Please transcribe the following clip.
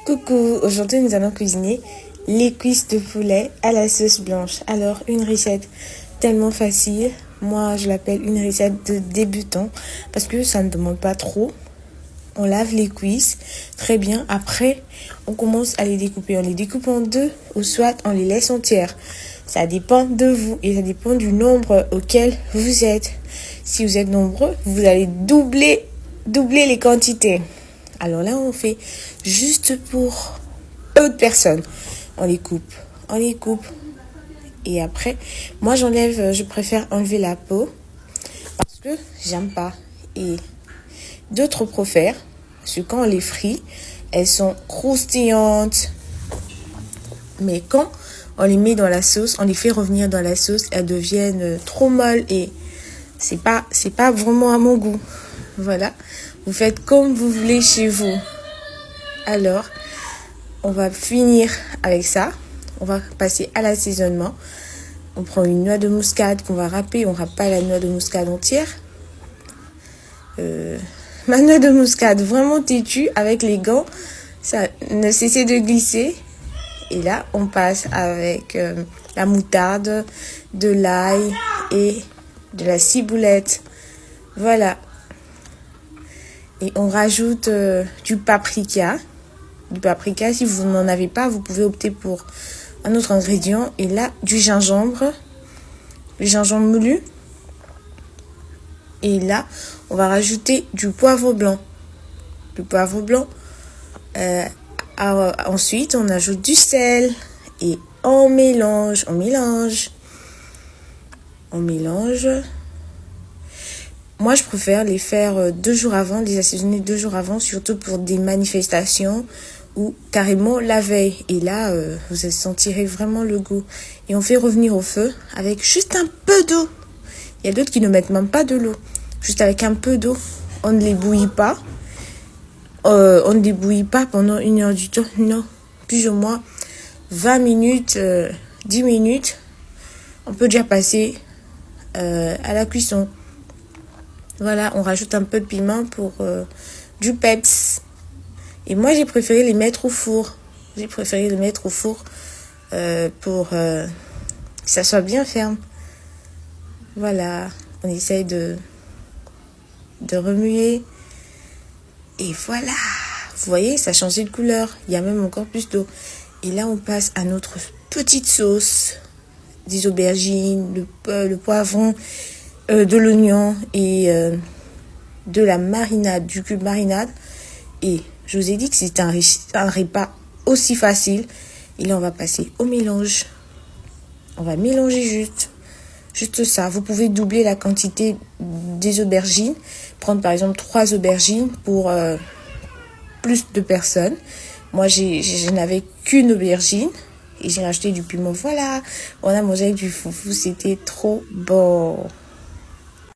Coucou, aujourd'hui nous allons cuisiner les cuisses de poulet à la sauce blanche. Alors une recette tellement facile, moi je l'appelle une recette de débutant parce que ça ne demande pas trop. On lave les cuisses très bien, après on commence à les découper. On les découpe en deux ou soit on les laisse entières. Ça dépend de vous et ça dépend du nombre auquel vous êtes. Si vous êtes nombreux, vous allez doubler les quantités. Alors là, on fait juste pour peu de personnes. On les coupe. Et après, moi je préfère enlever la peau parce que j'aime pas. Et d'autres préfèrent, parce que quand on les frit, elles sont croustillantes. Mais quand on les met dans la sauce, on les fait revenir dans la sauce, elles deviennent trop molles et c'est pas vraiment à mon goût. Voilà, vous faites comme vous voulez chez vous. Alors, on va finir avec ça. On va passer à l'assaisonnement. On prend une noix de muscade qu'on va râper. On râpe pas la noix de muscade entière. Ma noix de muscade vraiment têtue avec les gants. Ça ne cessait de glisser. Et là, on passe avec la moutarde, de l'ail et de la ciboulette. Voilà. Et on rajoute du paprika. Du paprika, si vous n'en avez pas, vous pouvez opter pour un autre ingrédient. Et là, du gingembre moulu. Et là, on va rajouter du poivre blanc. Ensuite, on ajoute du sel. Et on mélange. Moi, je préfère les faire 2 jours avant, les assaisonner 2 jours avant, surtout pour des manifestations ou carrément la veille. Et là, vous sentirez vraiment le goût. Et on fait revenir au feu avec juste un peu d'eau. Il y a d'autres qui ne mettent même pas de l'eau. Juste avec un peu d'eau. On ne les bouillit pas. On ne les bouillit pas pendant 1 heure du temps. Non, plus ou moins 20 minutes, 10 minutes. On peut déjà passer à la cuisson. Voilà, on rajoute un peu de piment pour du peps. Et moi, j'ai préféré les mettre au four. Pour que ça soit bien ferme. Voilà, on essaye de remuer. Et voilà, vous voyez, ça a changé de couleur. Il y a même encore plus d'eau. Et là, on passe à notre petite sauce. Des aubergines, le poivron, de l'oignon et de la marinade, du cube marinade. Et je vous ai dit que c'était un repas aussi facile. Et là, on va passer au mélange. On va mélanger juste ça. Vous pouvez doubler la quantité des aubergines. Prendre par exemple 3 aubergines pour plus de personnes. Moi, je n'avais qu'une aubergine. Et j'ai rajouté du piment. Voilà, on a mangé avec du foufou. C'était trop bon.